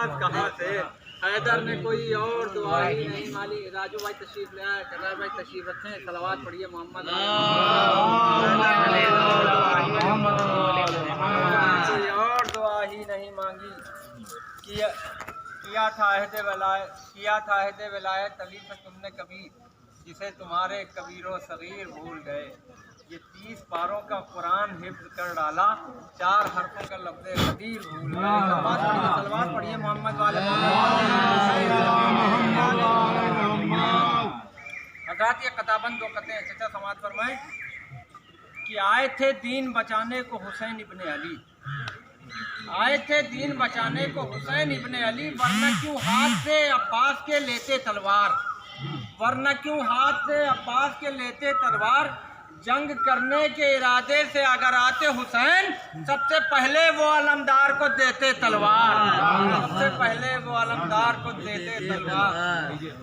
आवाज कहाँ से। हैदर ने कोई और दुआ ही नहीं माली। राजू भाई तशरीफ ले आए, करार भाई तशरीफ रखें। सलावत पढ़िए मोहम्मद। कोई और दुआ ही नहीं मांगी। किया था अहद विलायत अली पे तुमने कभी, जिसे तुम्हारे कबीरो सगीर भूल गए। ये 30 पारों का कुरान हिफ्ज कर डाला, 4 हरफों का लफ्ज़ कदीर भूल गए। सलवात पढ़िए मोहम्मद वाले। हजरात ये कताबंद 2 कते चचा समाज फरमाए कि आए थे दीन बचाने को हुसैन इब्ने अली, आए थे दीन बचाने को हुसैन इब्ने अली, वरना क्यों हाथ से अब्बास के लेते तलवार, वरना क्यों हाथ से अब्बास के लेते तलवार। जंग करने के इरादे से अगर आते हुसैन, सबसे पहले वो अलमदार को देते तलवार, सबसे पहले वो अलमदार को देते तलवार।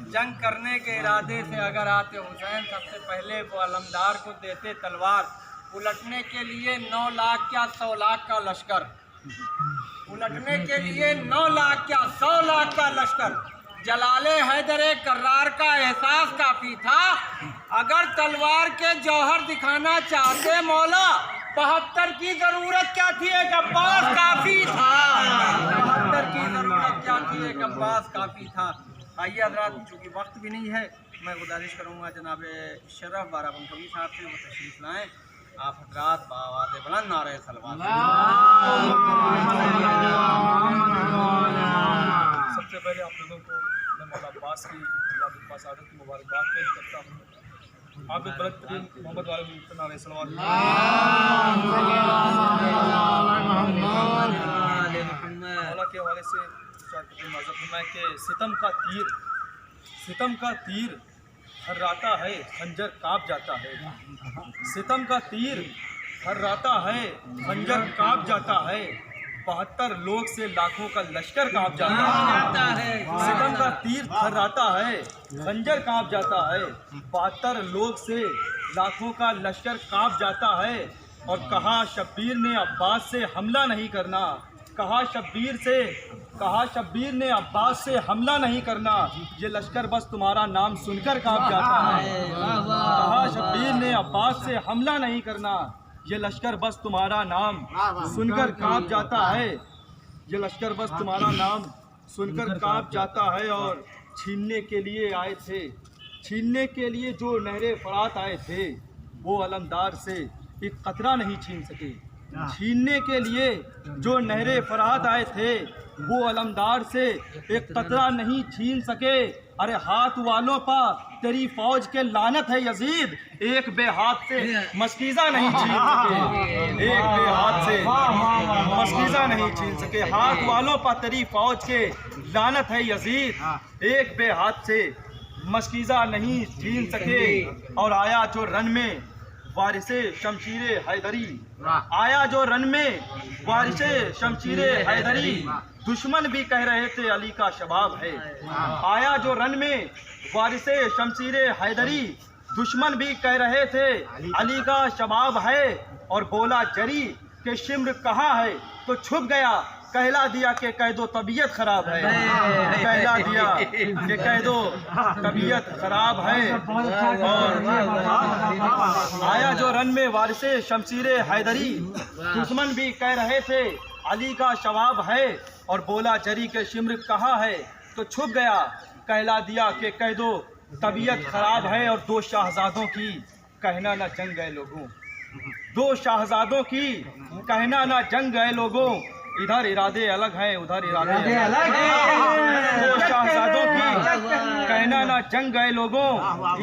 जंग करने के इरादे से अगर आते हुसैन, सबसे पहले वो अलमदार को देते तलवार। उलटने के लिए 9 लाख क्या 100 लाख का लश्कर, उलटने के लिए 9 लाख क्या 100 लाख का लश्कर। जलाले हैदर कर्रार का एहसास काफी था, अगर तलवार के जौहर दिखाना चाहते मौला, 72 की जरूरत क्या थी, एक अब्बास काफी था। 72 की जरूरत क्या थी, एक अब्बास काफी था। आइए हज़रात, चूँकि वक्त भी नहीं है, मैं गुजारिश करूँगा जनाब शरफ बाराबंकवी साहब से वो तशरीफ लाएँ। आप हज़रात बावाज़ बुलंद नारे सलवात। सबसे पहले आप लोगों को मैं मौला अब्बास की सादत की मुबारकबाद पेश करता हूँ। आप मोहम्मद वाले नारे सलवात मौला के हवाले से फरमाए कि सितम का तीर हर्राता है, खंजर काँप जाता है। सितम का तीर हर्राता है, खंजर काँप जाता है। 72 लोग से लाखों का लश्कर काँप जाता है। सितम का तीर हर्राता है, खंजर काँप जाता है। 72 लोग से लाखों का लश्कर काँप जाता है। और कहा शब्बीर ने अब्बास से हमला नहीं करना, कहा शब्बीर ने अब्बास से हमला नहीं करना, ये लश्कर बस तुम्हारा नाम सुनकर काँप जाता है। कहा शब्बीर ने अब्बास से हमला नहीं करना, ये लश्कर बस तुम्हारा नाम सुनकर काँप जाता है। ये लश्कर बस तुम्हारा नाम सुनकर काँप जाता है। और छीनने के लिए आए थे, छीनने के लिए जो नहरे फरात आए थे, वो अलमदार से एक कतरा नहीं छीन सके। छीनने के लिए जो नहरे फरात आए थे, वो अलमदार से एक कतरा नहीं छीन सके। अरे हाथ वालों पर तेरी फौज के लानत है यजीद, एक बेहाथ से मस्कीज़ा नहीं छीन सके, एक बेहाथ से मस्कीज़ा नहीं छीन सके। हाथ वालों पर तेरी फौज के लानत है यजीद, एक बेहाथ से मस्कीज़ा नहीं छीन सके। और आया जो रन में वारिसे शमशीरे हैदरी, आया जो रन में वारिसे शमशीरे हैदरी, दुश्मन भी कह रहे थे अली का शबाब है। आया जो रन में वारिसे शमशीरे हैदरी, दुश्मन भी कह रहे थे अली का शबाब है। और बोला जरी के शिम्र कहाँ है, तो छुप गया कहला दिया कि कह दो तबीयत खराब है, कहला दिया कि कह दो तबीयत खराब है। और आया जो रन में वारिसे शमशीरे हैदरी, दुश्मन भी कह रहे थे अली का शबाब है। और बोला जरी के शिम्र कहाँ है, तो छुप गया कहला दिया कि कह दो तबीयत खराब है। और 2 शाहजादों की कहना ना जंग गए लोगों, 2 शाहजादों की कहना ना जंग गए लोगों, इधर इरादे अलग हैं उधर इरादे अलग हैं। 2 शाहजादों की कहना ना जंग गए लोगों,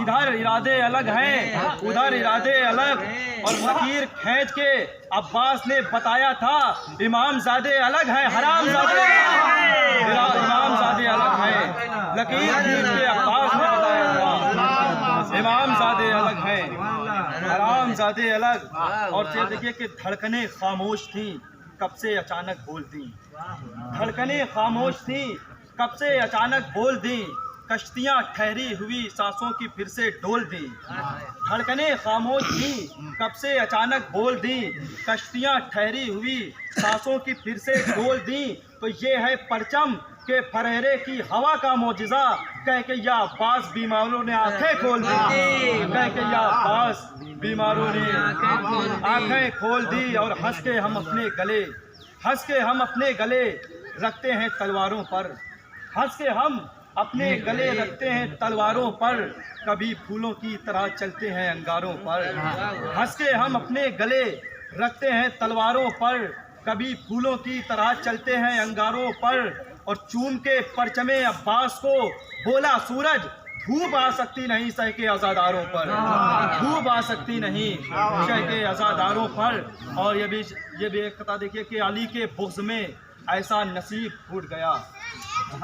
इधर इरादे अलग हैं उधर इरादे अलग। और लकीर खींच के अब्बास ने बताया था, इमाम ज़ादे अलग हैं हराम ज़ादे, इमाम ज़ादे अलग हैं। लकीर खींच के अब्बास ने बताया था, इमाम ज़ादे अलग हैं हराम ज़ादे अलग। और फिर देखिए कि धड़कनें खामोश थीं, कब से अचानक बोल दी, धड़कनें खामोश थी कब से अचानक बोल दी। कश्तियाँ ठहरी हुई सांसों की फिर से डोल दी, धड़कनें खामोश थी कब से अचानक बोल दी। कश्तियाँ ठहरी हुई सांसों की फिर से डोल दी। तो ये है परचम के फरहेरे की हवा का मौजिज़ा, कह के या अब्बास बीमारों ने आंखें खोल दी, कह के या अब्बास बीमारों ने आंखें खोल दी। और हंस के हम अपने गले रखते हैं तलवारों पर, हंस के हम अपने गले रखते हैं तलवारों पर, कभी फूलों की तरह चलते हैं अंगारों पर। हंस के हम अपने गले रखते हैं तलवारों पर, कभी फूलों की तरह चलते हैं अंगारों पर। और चूम के परचमे अब्बास को बोला सूरज, धूप आ सकती नहीं सह के आज़ादारों पर, धूप आ सकती नहीं सह के आज़ादारों पर। और ये भी एक कथा देखिए कि अली के बुग़्ज़ में ऐसा नसीब फूट गया,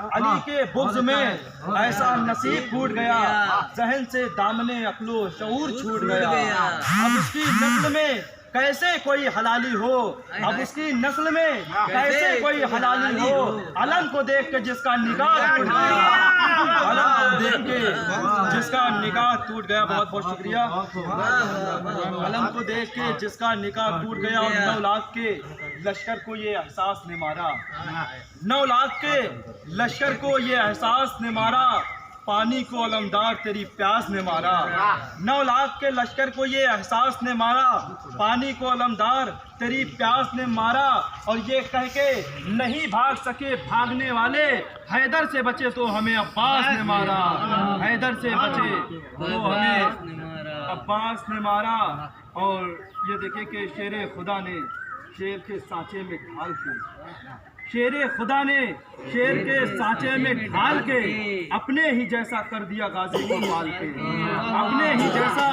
अली के बुग़्ज़ में ऐसा नसीब फूट गया, ज़हन से दामने अक्लो शऊर छूट गया। अब उसकी नस्ल में कैसे कोई हलाली हो, अब उसकी नस्ल में कैसे कोई हलाली हो। अलम को देख के जिसका निगाह टूट गया, अलम को देख के जिसका निगाह टूट गया। बहुत बहुत शुक्रिया। अलम को देख के जिसका निगाह टूट गया। और 9 लाख के लश्कर को ये एहसास ने मारा, 9 लाख के लश्कर को ये एहसास ने मारा, पानी को अलमदार तेरी प्यास ने मारा। 9 लाख के लश्कर को ये एहसास ने मारा, पानी को अलमदार तेरी प्यास ने मारा। और ये कह के नहीं भाग सके भागने वाले, हैदर से बचे तो हमें अब्बास ने मारा, हैदर से बचे तो हमें अब्बास ने मारा। और ये देखे कि शेर खुदा ने शेर के सांचे में ढाल के, शेर खुदा ने शेर के सांचे में ढाल के अपने ही जैसा कर दिया गाजी को पाल के, अपने ही जैसा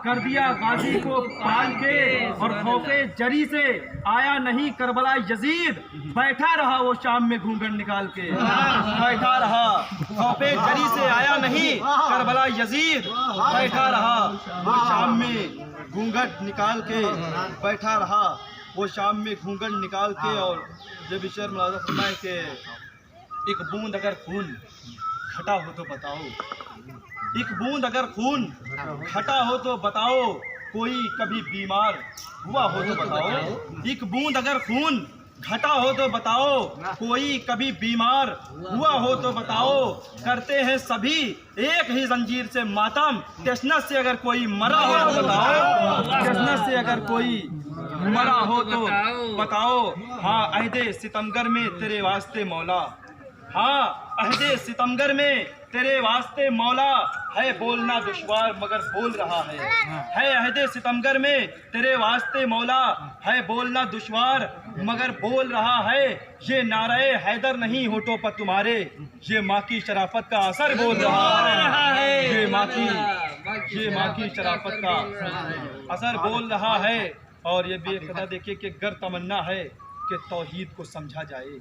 कर दिया गाजी को पाल के। और खौफे जरी से आया नहीं करबला यजीद, बैठा रहा वो शाम में घूंघट निकाल के, बैठा रहा। खौफे जरी से आया नहीं करबला यजीद, बैठा रहा वो शाम में घूंघट निकाल के, बैठा रहा वो शाम में घूंघट निकाल के। और जब शेर मुलाज़ा फरमाए कि एक बूंद अगर खून घटा हो तो बताओ, एक बूंद अगर खून घटा हो तो बताओ, कोई कभी बीमार हुआ हो तो बताओ। एक बूंद अगर खून घटा हो तो बताओ, कोई कभी बीमार हुआ हो तो बताओ। करते हैं सभी एक ही जंजीर से मातम, तशन्नस से अगर कोई मरा हो तो बताओ, तशन्नस से अगर कोई मरा हो तो बताओ। हाँ अहदे सितमगर में तेरे वास्ते मौला, हाँ अहदे सितमगर में तेरे वास्ते मौला, है बोलना दुश्वार मगर बोल रहा है अहदे सितमगर में तेरे वास्ते मौला, है बोलना दुश्वार मगर बोल रहा है। ये नारे हैदर नहीं होठों पर तुम्हारे, ये माँ की शराफत का असर बोल रहा है, ये माँ की शराफत का असर बोल रहा है। और ये भी एक कथा देखिए कि गर तमन्ना है कि तौहीद को समझा जाए,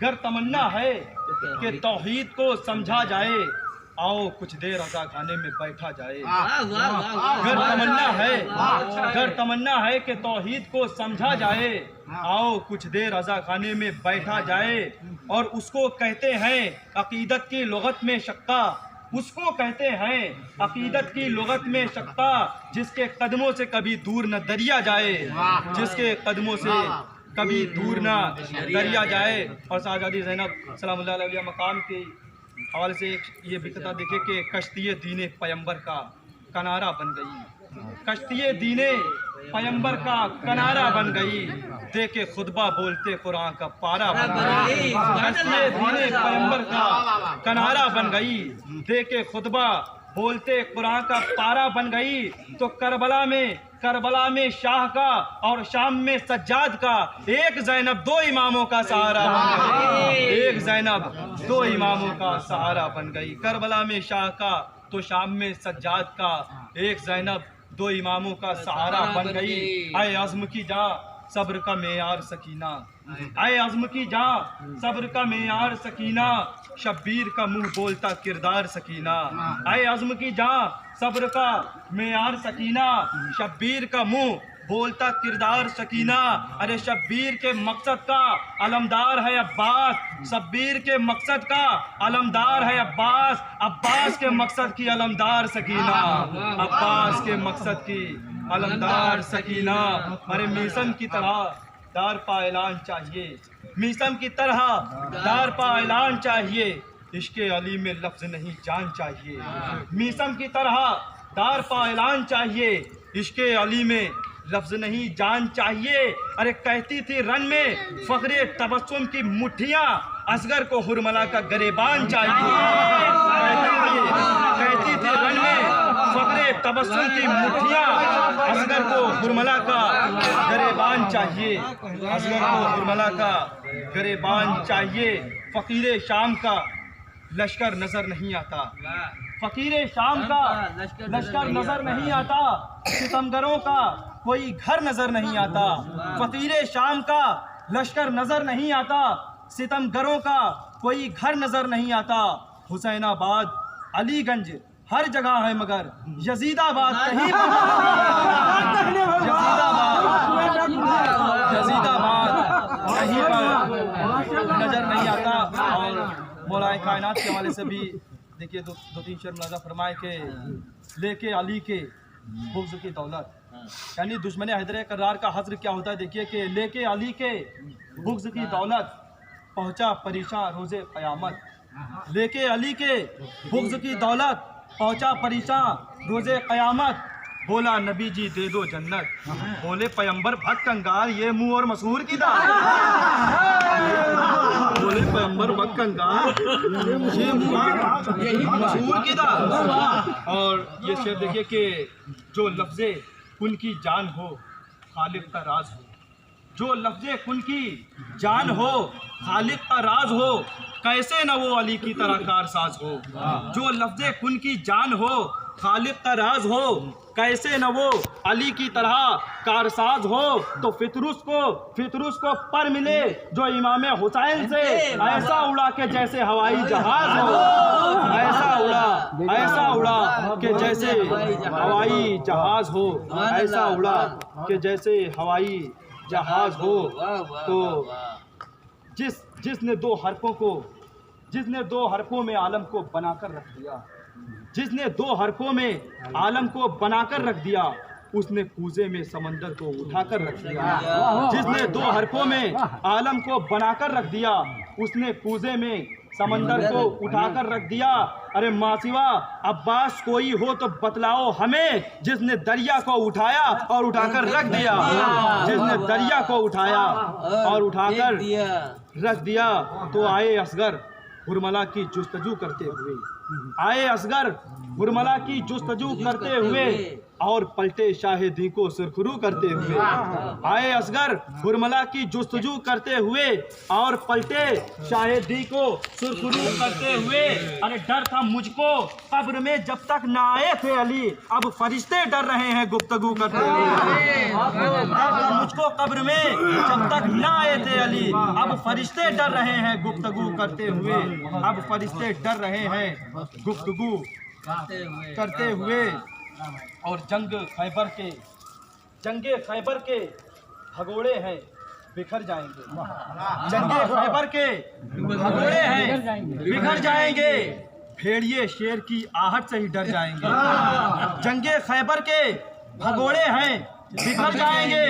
गर तमन्ना है कि तौहीद को समझा जाए, आओ कुछ देर रज़ा खाने में बैठा जाए। गर तमन्ना है कि तौहीद को समझा जाए, आओ कुछ देर रज़ा खाने में बैठा जाए। और उसको कहते हैं अकीदत की लुगत में शक्का, उसको कहते हैं अकीदत की लुगत में शक्का, जिसके कदमों से कभी दूर न दरिया जाए, जिसके कदमों से कभी दूर न दरिया जाए। और शाहजादी ज़ैनब सलामुल्लाह अलैहा मकाम के हवाले से ये भी कथा देखे कि कश्ती दीने पैगंबर का कनारा बन गई, कश्ती दीने पैगंबर का कनारा बन गई, दे के खुतबा बोलते कुरान का पारा बन गई। कश्ती दीने पैगंबर का कनारा बन गई, दे के खुतबा बोलते कुरान का पारा बन गई। तो करबला में शाह का और शाम में सज्जाद का, एक ज़ैनब 2 इमामों का सहारा बन गई, एक ज़ैनब 2 इमामों का सहारा बन गई। करबला में शाह का तो शाम में सज्जाद का, एक ज़ैनब 2 इमामों का सहारा बन गई। आए अज़्म की जा सब्र का मेयार सकीना, आए अज़्म की जा सब्र का मेयार सकीना, शब्बीर का मुंह बोलता किरदार सकीना। आए अज़्म की जा सब्र का मेयार सकीना, शब्बीर का मुंह बोलता किरदार सकीना। अरे शब्बीर के मकसद का अलमदार है अब्बास, शब्बीर के मकसद का अलमदार है अब्बास, अब्बास के मकसद की अलमदार सकीना, अब्बास के मकसद की अलमदार सकीना। अरे मीसन की तरह दार पा ऐलान चाहिए, मीसम की तरह दार पा ऐलान चाहिए, इश्क़ अली में लफ्ज़ नहीं जान चाहिए। मीसम की तरह दार पा ऐलान चाहिए, इश्क़ अली में लफ्ज़ नहीं जान चाहिए। अरे कहती थी रन में फ़ख्रे तबस्सुम की मुट्ठियाँ, असगर को हुरमला का गरेबान चाहिए। कहती थी रन में फ़ख्रे तबस्सुम की मुट्ठियाँ, असगर को हुरमला का गरेबान चाहिए, असगर को हुरमला का गरेबान चाहिए। फ़कीर शाम का लश्कर नज़र नहीं आता, फ़कीर शाम का लश्कर नज़र नहीं आता, सितमगरों का कोई घर नज़र नहीं आता। फ़कीर शाम का लश्कर नज़र नहीं आता, सितमगरों का कोई घर नज़र नहीं आता। हुसैनाबाद अलीगंज हर जगह है मगर यजीदाबाद कहीं यजीदाबाद कहीं पर नज़र नहीं आता। और मौलाए कायनात के हवाले से भी देखिए दो तीन शेर मुलाज़ा फरमाए कि लेके अली के बुग़्ज़ की दौलत, यानी दुश्मन हैदर करार का हस्र क्या होता है। देखिए कि लेके अली के बुग़्ज़ की दौलत पहुँचा परेशान रोज़े क़यामत, लेके अली के बुग़्ज़ की दौलत पहुँचा परेशान रोज़े क़यामत। बोला नबी जी दे दो जन्नत, बोले पैगंबर भक्त कंगाल ये मुंह और मसूर की दाल। बोले पैगंबर भक्त कंगाल ये मुंह मसूर की दाल। और ये शेर देखिए कि जो लफ्ज़े कुन की जान हो खालिक का राज हो, जो लफ्ज़े कुन की जान हो खालिक का राज हो, कैसे न वो अली की तरह कारसाज हो। जो लफ्ज़े कुन की जान हो खालिक का राज हो, कैसे न वो अली की तरह कारसाज हो। तो फितरुस को पर मिले जो इमाम हुसैन से, ऐसा उड़ा के जैसे हवाई जहाज हो, ऐसा उड़ा के जैसे हवाई जहाज हो, ऐसा उड़ा के जैसे हवाई जहाज हो। तो जिसने दो हरफों में आलम को बनाकर रख दिया, जिसने दो हरफों में आलम को बनाकर रख दिया, उसने कूजे में समंदर को उठाकर रख दिया। जिसने दो हरफों में आलम को बनाकर रख दिया, उसने कूजे में समंदर को उठाकर रख दिया। अरे मासिवा अब्बास कोई हो तो बतलाओ हमें, जिसने दरिया को उठाया और उठाकर रख दिया, जिसने दरिया को उठाया और उठाकर रख दिया। तो आए असगर हुरमला की जुस्तजू करते हुए, आए असगर हुरमला की जुस्तजू करते हुए, और पलटे शाहिदी को सुरखरू करते हुए। आए असगर हुरमला की जुस्तजू करते हुए, और पलटे शाहिदी को सुरखरू करते हुए। अरे डर था मुझको कब्र में जब तक ना आए थे अली, अब फरिश्ते डर रहे हैं गुफ्तगू करते हुए। डर था मुझको कब्र में जब तक ना आए थे अली, अब फरिश्ते डर रहे हैं गुफ्तगू करते हुए। अब फरिश्ते डर रहे हैं गुफ्तगू करते हुए। और जंगे खैबर के भगोड़े हैं बिखर जाएंगे, जंगे खैबर के भगोड़े हैं बिखर जाएंगे, भेड़िए शेर की आहट से ही डर जाएंगे। जंगे खैबर के भगोड़े हैं बिखर जाएंगे,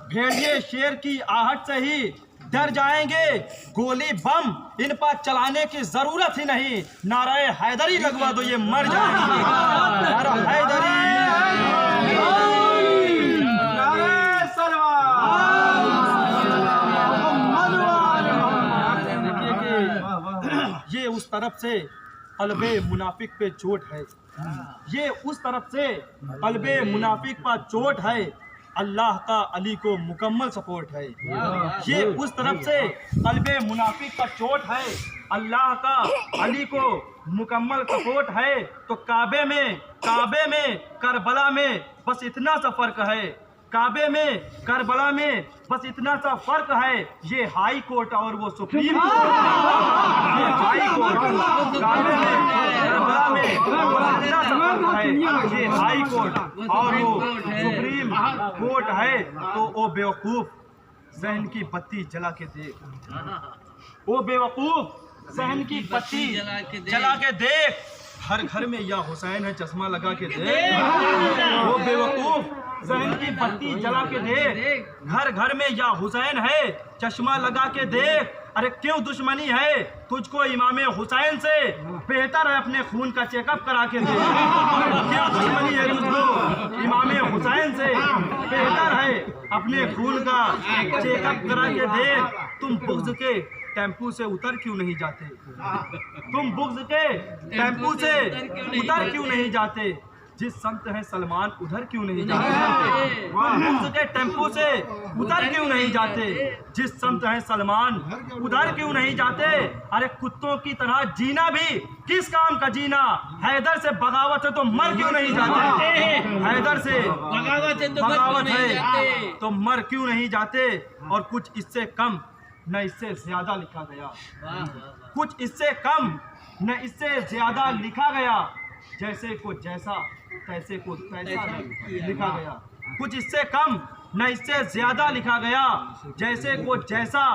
भेड़िए शेर की आहट से ही डर जाएंगे। गोली बम इन पर चलाने की जरूरत ही नहीं, नाराए हैदरी लगवा दो ये मर जाएंगे। नारा हैदरी, ये उस तरफ से कल्बे मुनाफिक पे चोट है, ये उस तरफ से कल्बे मुनाफिक पर चोट है, अल्लाह का अली को मुकम्मल सपोर्ट है। ये उस तरफ से कल्बे मुनाफिक का चोट है, अल्लाह का अली को मुकम्मल सपोर्ट है। तो काबे में करबला में बस इतना सा फर्क है, काबे में करबला में बस इतना सा फर्क है। ये हाई कोर्ट और वो सुप्रीम कोर्ट, ये हाई कोर्ट काबे में करबला में बस इतना सा फर्क है, ये हाई कोर्ट और वो सुप्रीम कोर्ट है। तो ओ बेवकूफ जहन की बत्ती जला के देख, ओ बेवकूफ जहन की बत्ती जला के देख, हर घर में या हुसैन है चश्मा लगा के दे, वो बेवकूफ जहन की बत्ती जला के दे। घर घर में या हुसैन है चश्मा लगा के देख, अरे क्यों दुश्मनी है तुझको इमाम हुसैन से, बेहतर है अपने खून का चेकअप करा के दे। क्यों दुश्मनी है तुझको इमाम हुसैन से, बेहतर है अपने खून का चेकअप करा के दे। तुम बुग़्ज़ के टेम्पू से उतर क्यों नहीं जाते, तुम बुग़्ज़ के टेम्पू से उतर क्यों नहीं जाते, जिस समत है सलमान उधर क्यों नहीं जाते। बुग़्ज़ के टेम्पू से उतर क्यों नहीं जाते, जिस समत है सलमान उधर क्यों नहीं जाते। अरे कुत्तों की तरह जीना भी किस काम का जीना, हैदर से बगावत है तो मर क्यों नहीं जाते, हैदर से बगावत है तो मर क्यों नहीं जाते। और कुछ इससे कम न इससे ज्यादा लिखा गया, कुछ इससे कम न इससे ज्यादा लिखा गया, जैसे को जैसा तैसे को तैसा लिखा गया। कुछ इससे कम न इससे ज्यादा लिखा गया, जैसे को जैसा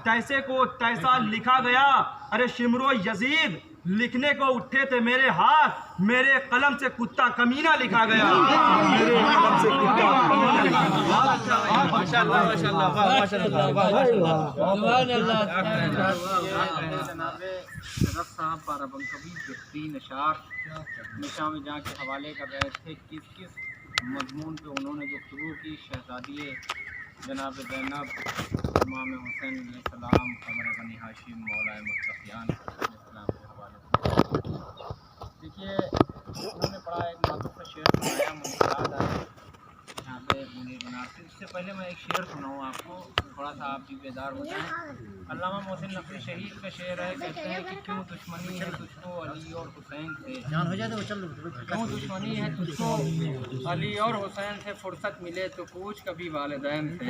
तैसे को तैसा लिखा गया। अरे शिमरो यजीद लिखने को उठे थे मेरे हाथ, मेरे कलम से कुत्ता कमीना लिखा गया, मेरे कलम से कुत्ता कमीना लिखा गया। माशाअल्लाह माशाअल्लाह रफ़ साहब बाराबंकवी गिफ्ती निशा में जहाँ के हवाले कर रहे थे किस किस मजमून पे उन्होंने गुफ्तगू की। शहजादी जनाब ज़ैनब, इमाम हुसैन अलैहिस्सलाम, कमर बनी हाशिम, मौला मुस्तफ़ियान अलैहिस्सलाम के हवाले से। देखिए उन्होंने बड़ा एक मातूफ़ का शेर सुनाया, मुझे याद आया यहाँ पे मुनीर बनारसी। इससे पहले मैं एक शेर सुनाऊँ आपको, थोड़ा सा आप भी बेदार हो जाएँ। अल्लामा मोहसिन नकवी शहीद का शेर है, कहते हैं कि क्यों दुश्मनी है तुझको अली और हुसैन से, क्यों दुश्मनी है तुझको अली और हुसैन से, फुर्सत मिले तो पूछ कभी वालिदैन से,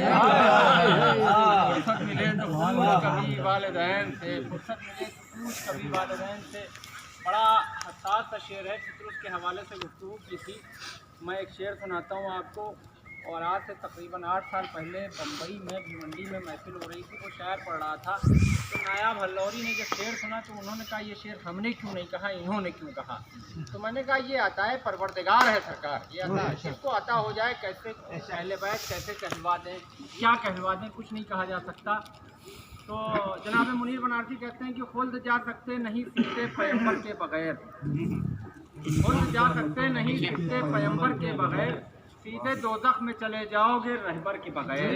फुर्सत मिले तो पूछ कभी वालिदैन से, फुर्सत मिले तो पूछ कभी वालिदैन से। बड़ा हसास सा शेर है, फितरुस के हवाले से गुफ्तगू की थी। मैं एक शेर सुनाता हूँ आपको। और आज से तकरीबन 8 साल पहले बम्बई में भिवंडी में महफिल हो रही थी, वो शायर पढ़ रहा था, तो नायाब हल्लौरी ने जब शेर सुना तो उन्होंने कहा ये शेर हमने क्यों नहीं कहा, इन्होंने क्यों कहा। तो मैंने कहा ये आता है परवरदिगार है सरकार, ये आता है, जिसको आता हो जाए कैसे पहले बैठ कैसे कहलवा दें, क्या कहलवा दें, कुछ नहीं कहा जा सकता। तो जनाब मुनीर बनारसी कहते हैं कि खुल्द जा सकते नहीं सीखते पैगंबर के बगैर, खुल्द जा सकते नहीं सीखते पैगंबर के बगैर, सीधे दोज़ख में चले जाओगे रहबर के बगैर,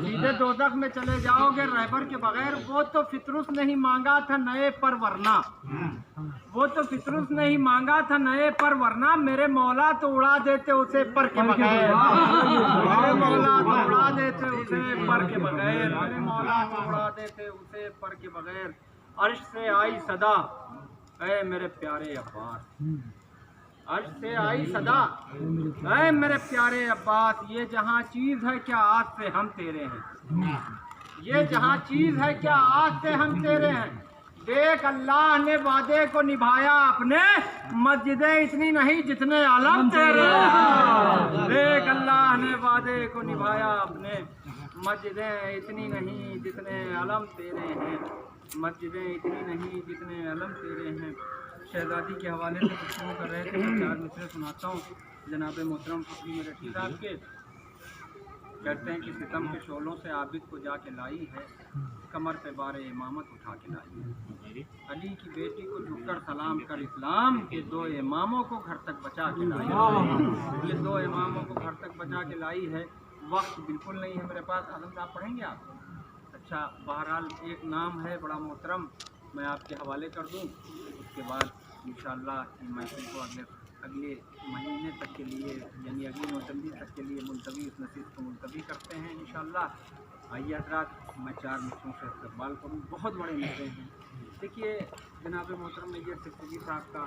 सीधे दोज़ख में चले जाओगे रहबर के बगैर। वो तो फितरुस नहीं मांगा था नए पर वरना, वो तो फितरुस नहीं मांगा था नए पर वरना, मेरे मौला तो उड़ा देते उसे पर के बगैर, मेरे मौला तो उड़ा देते उसे पर के बगैर, मेरे मौला तो उड़ा देते उसे पर के बगैर। अर्श से आई सदा ऐ मेरे प्यारे अब्बास, अर्श से आई सदा ऐ मेरे प्यारे अब्बास, ये जहाँ चीज़ है क्या आज से हम तेरे हैं, ये जहाँ चीज़ है क्या आज से हम तेरे हैं। देख अल्लाह ने वादे को निभाया अपने, मस्जिदें इतनी नहीं जितने आलम तेरे हैं। देख अल्लाह ने वादे को निभाया अपने, मस्जिदें इतनी नहीं जितने आलम तेरे हैं, मस्जिदें इतनी नहीं जितने आलम तेरे हैं। शहजादी के हवाले से गुफ्तगू कर रहे थे, मैं 4 मिसरे सुनाता हूँ। जनाब मोहतरम फकरी मेरे साहब के कहते हैं कि सितम के शोलों से आबिद को जाके लाई है, कमर पे बारे इमामत उठा के लाई है। अली की बेटी को झुककर सलाम कर इस्लाम के 2 इमामों को घर तक बचा के लाई है, ये 2 इमामों को घर तक बचा के लाई है। वक्त बिल्कुल नहीं है मेरे पास, आजम साहब पढ़ेंगे आप? अच्छा, बहरहाल एक नाम है बड़ा मोहतरम, मैं आपके हवाले कर दूँ, उसके बाद इंशाअल्लाह महफिल को अगले महीने तक के लिए यानी अगली मुतल्ली तक के लिए मुलतवी इस नसीब को मुलतवी करते हैं इंशाअल्लाह। आइए हज़रात, मैं 4 मिसरों से इस्तकबाल करूँ, बहुत बड़े मिसरे हैं। देखिए जनाब मोहतरम नैयर सिद्दीकी साहब का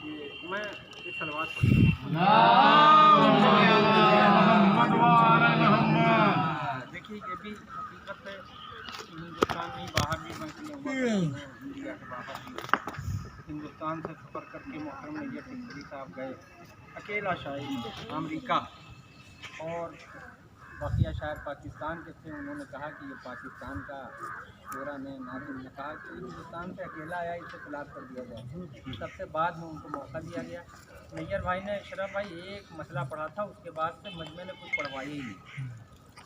ये मैं एक सलवात पढ़ता हूँ। देखिए ये भी हकीकत है, हिंदुस्तान में बाहर भी इंडिया के बाहर भी हिंदुस्तान से सफ़र करके मोहतरम नैयर सिद्दीकी साहब गए, अकेला शायर अमेरिका, और बाकिया शायर पाकिस्तान के थे, उन्होंने कहा कि ये पाकिस्तान का शेरा ने नादिम ने कहा कि हिंदुस्तान से अकेला आया, इसे तलाक कर दिया जाए। सबसे बाद में उनको मौका दिया गया। नैयर भाई ने अशरफ भाई एक मसला पढ़ा था, उसके बाद से मजमे ने कुछ पढ़वाया ही नहीं।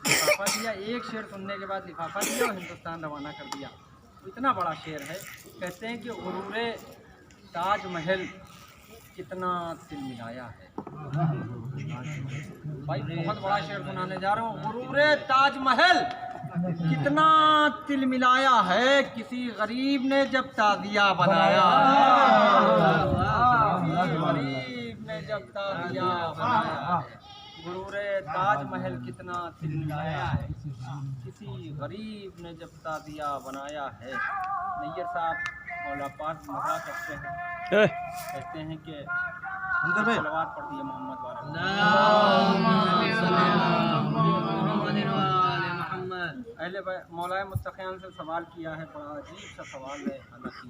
लिफाफा दिया, एक शेर सुनने के बाद लिफाफा दिया और हिंदुस्तान रवाना कर दिया। इतना बड़ा शेर है। कहते हैं कि गुरूरे ताजमहल कितना तिलमिलाया है। भाई बहुत बड़ा शेर सुनाने जा रहा हूँ। गुरूरे ताजमहल कितना तिलमिलाया है, किसी गरीब ने जब ताजिया बनाया, किसी गरीब ने जब ताजिया बनाया। गुरूरे ताजमहल कितना तिलमिलाया है, किसी गरीब ने जब ताजिया बनाया है। नैयर साहब मौला पाक मजा करते हैं, कहते हैं कि सलवात पढ़ती है मोहम्मद अहले मौलाए मुत्तक़ियान से सवाल किया है। बड़ा अजीब सा सवाल है। हालांकि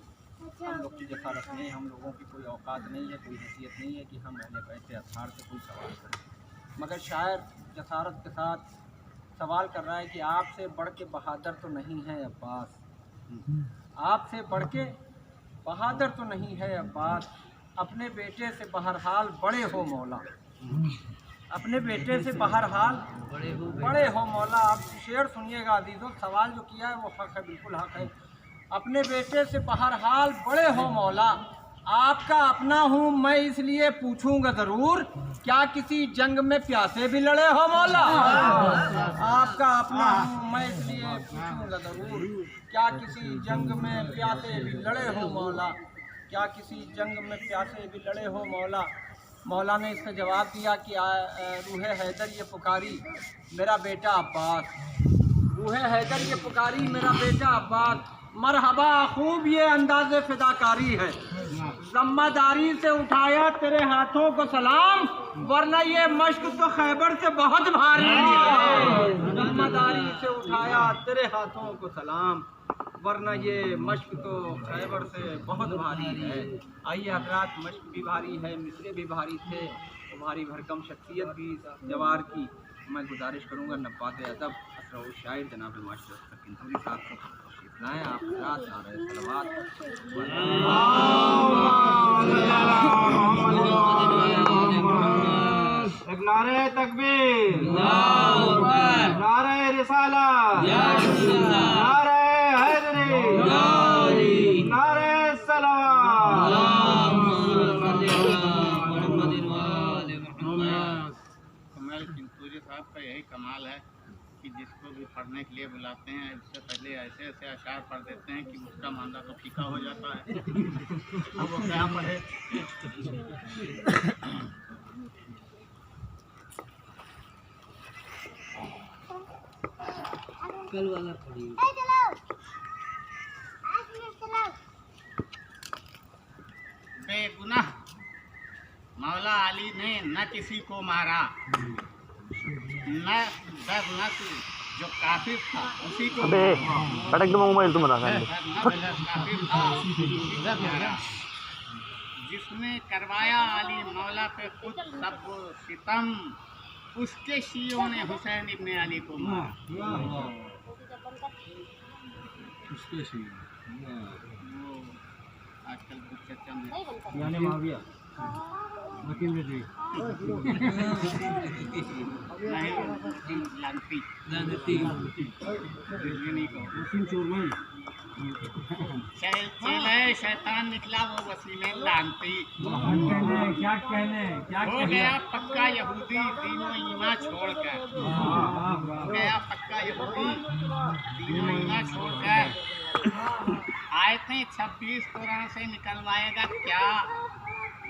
हम लोग की जसारत नहीं, हम लोगों की कोई औकात नहीं है, कोई हैसियत नहीं है कि हम अहले बैत अत्हार से कोई सवाल करें। मगर शायर जसारत के साथ सवाल कर रहा है कि आपसे बढ़ के बहादुर तो नहीं है अब्बास, आपसे बढ़ के बहादुर तो नहीं है अब्बास, अपने बेटे से बहरहाल बड़े हो मौला, अपने बेटे से बहरहाल बड़े हो मौला। आप शेर सुनिएगा अजीज़ों, सवाल जो किया है वो हक है, बिल्कुल हक है। अपने बेटे से बहरहाल बड़े हो मौला, आपका अपना हूँ मैं इसलिए पूछूंगा ज़रूर, क्या किसी जंग में प्यासे भी लड़े हो मौला। आपका अपना हूँ मैं इसलिए पूछूंगा ज़रूर, क्या किसी जंग में प्यासे भी लड़े हो मौला, क्या किसी जंग में प्यासे भी लड़े हो मौला। मौला ने इसका जवाब दिया कि रूहे हैदर ये पुकारी मेरा बेटा अब्बास, रूहे हैदर ये पुकारी मेरा बेटा अब्बास, मरहबा खूब ये अंदाज़े फिदाकारी है, ज़िम्मेदारी से उठाया तेरे हाथों को सलाम, वरना ये मश्क तो खैबर से बहुत भारी है। ज़िम्मेदारी से उठाया तेरे हाथों को सलाम, वरना ये मश्क तो खैबर से बहुत भारी है। आइए हज़रात, मश्क भी भारी है, मिसरे भी भारी थे, तो भारी भरकम शख्सियत भी जवार की। मैं गुजारिश करूँगा नब्बात अदब असराउल शायर जनाब मास्टर किंतुरी साहब को तशरीफ़ लाएँ। आप हज़रात आ रहे सलवात नारे तकबीर, नारे रिसाला, नारे हैदरी, नारे सलाम। कमाल किंतुरी साहब का यही कमाल है कि जिसको भी पढ़ने के लिए बुलाते हैं इससे पहले ऐसे ऐसे अशार पढ़ देते हैं कि उसका मांदा तो फीका हो जाता है। अब वो क्या पढ़े। कल वाला पढ़ी बेगुनाह मौला अली ने न किसी को मारा, न दर नस्ल जो काफिर था उसी को मोबाइल तुम रखा काफिर था उसी को मारा। जिसने करवाया अली मौला पे खुद सब सितम, उसके शियों ने हुसैन इब्ने अली को मारा। आजकल कुछ चर्चा में यानी माविया वकील बेटी शैतान निकला वो वसीले लानती, क्या कहने क्या हो गया पक्का यहूदी तीनों ईमान छोड़कर, हो गया पक्का यहूदी तीनों ईमान छोड़कर। आए थे 26 कुरान से निकलवाएगा क्या,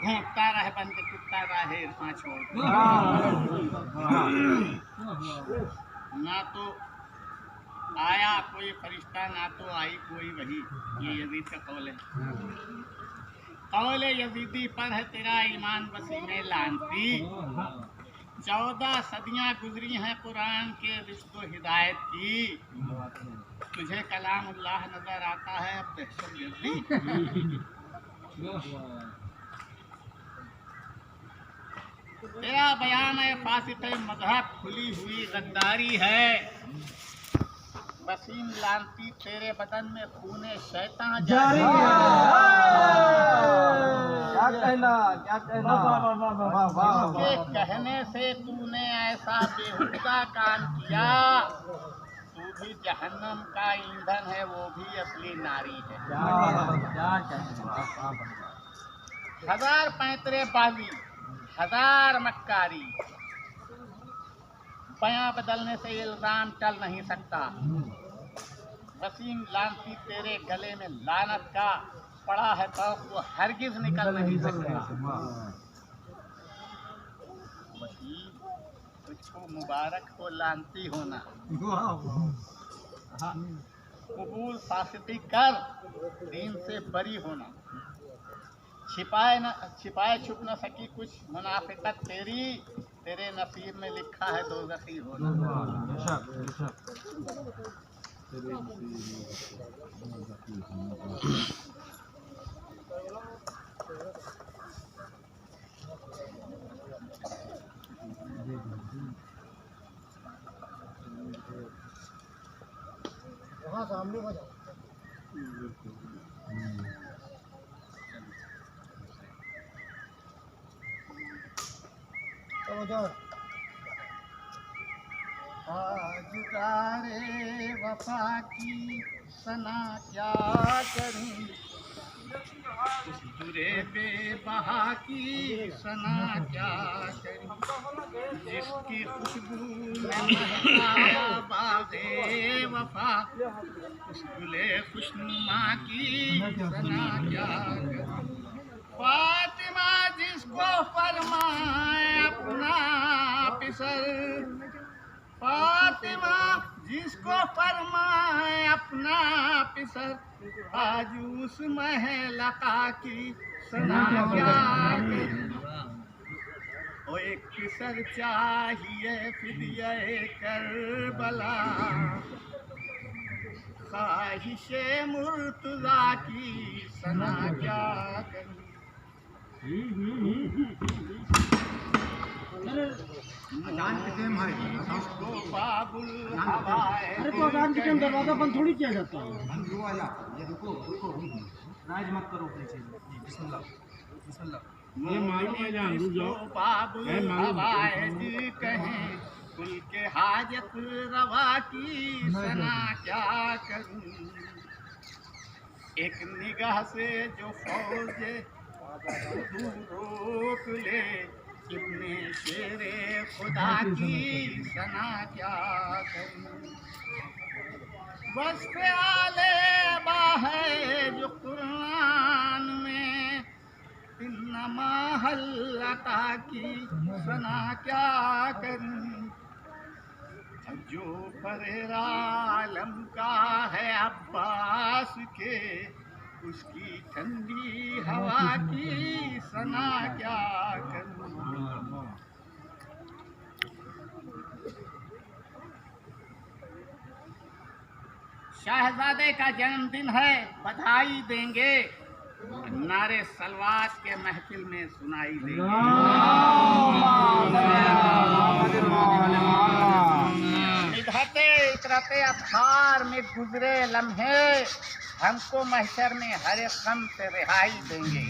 घूमता रह बन के कुत्ता राहे इरफान छोड़। ना तो आया कोई फरिश्ता, ना तो आई कोई वही। ये यजीद का कौल है। कौल यजीदी पर है तेरा ईमान वसीने लानती। 14 सदियाँ गुजरी हैं कुरान के रिश्तो हिदायत की, तुझे कलाम अल्लाह नजर आता है अब दहशत गर्दी। तेरा बयान है फासिद मजहब खुली हुई गद्दारी है। वसीम लांती तेरे बदन में खूने शैतान जारी है। क्या कहना उसके कहने से तूने ऐसा बेहुदा काम किया। तू भी जहन्नम का ईंधन है, वो भी असली नारी है। हजार पैंतरे बाजी, हजार मक्कारी, बयां बदलने से इल्जाम टल नहीं सकता। वसीम लांती तेरे गले में लानत का पड़ा है तो वो हरगिज निकल नहीं सकता। वसीम तुझको मुबारक हो लांती होना। कबूल फासिदी कर, दीन से बरी होना। छिपाए छुप न सकी कुछ मुनाफिकत तेरी, तेरे नसीब में लिखा है दोज़खी होना। वहाँ सामने बजा आज गारे वफा की सना क्या करूं, उस बुरे बेबहा की सना क्या करूं, जिसकी खुशबू में महकाया बाग़े वफा, उस गुले खुशनुमा की सना क्या करूं। फातिमा जिसको फरमाए अपना पिसर, फातिमा जिसको फरमाए अपना पिसर, आज उस महलका की सना क्या करूं। ओ एक पिसर चाहिए फिदिये करबला, ख्वाहिशे मुर्तज़ा की सना क्या करूं। अरे तो अजान के टाइम दरवाजा बंद थोड़ी किया जाता है। राज मत करो ये मालूम है जान रुक जाओ। बाबुल हवाए जी कहें कुल के हाजत रवा की सना क्या करूं। एक निगाह से जो फौजे रोक ले, इब्ने शेरे खुदा की सना क्या करूं। वस्फ़े आले बाहे जो कुरान में, इन्नमा हल्लता की सना क्या करूं। जो परेरा आलम का है अब्बास के, उसकी ठंडी हवा की सना क्या करूं। शहजादे का जन्मदिन है, बधाई देंगे, नारे सलवात के महफिल में सुनाई देंगे। निधते इतरते अफार में गुजरे लम्हे, हमको महशर में हर एक गम से रिहाई देंगे।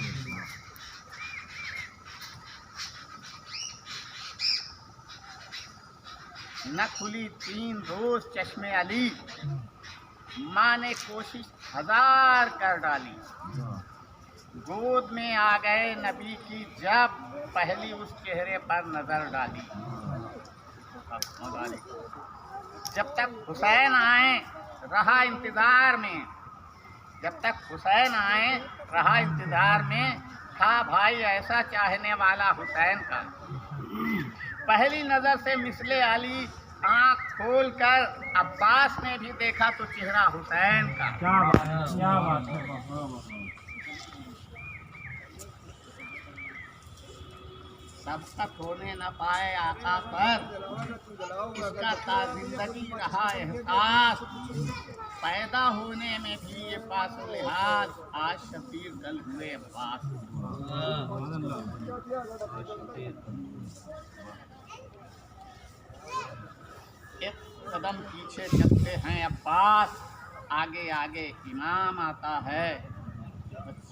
न खुली 3 रोज चश्मे अली, माँ ने कोशिश 1000 कर डाली। गोद में आ गए नबी की जब पहली उस चेहरे पर नजर डाली। जब तक हुसैन आए रहा इंतजार में, जब तक हुसैन आए रहा इंतजार में, था भाई ऐसा चाहने वाला हुसैन का। पहली नजर से मिसले अली आँख खोल कर अब्बास ने भी देखा तो चेहरा हुसैन का। क्या बात है, क्या बात है। तब तक होने न पाए आका पर, इसका ता जिंदगी रहा एहसास। पैदा होने में भी ये पास लिहाज, आज शबीर दल हुए अब्बास। एक कदम पीछे चलते हैं अब्बास, आगे आगे इमाम आता है।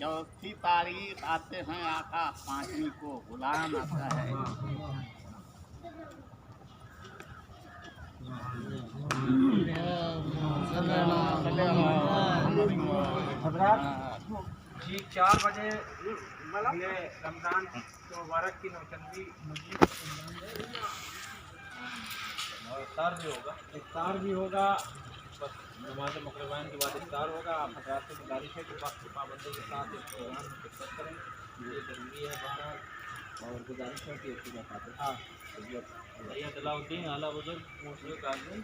चौथी तारीख आते हैं आका, पांचवीं को गुलाम आता है। जी 4 बजे ये रमज़ान मुबारक की नौचंदी इफ्तार भी होगा। बस नमाज मगरिबान के बाद इफ्तार होगा। आप हज़रात से गुजारिश है कि वक्त की पाबंदी के साथ इस प्रोग्राम में शिरकत करें, ये ज़रूरी है बहरहाल। और गुजारिश है कि इसकी बात हाँ सैयद अलाउद्दीन आला बुजुर्ग मुशरक आज़मी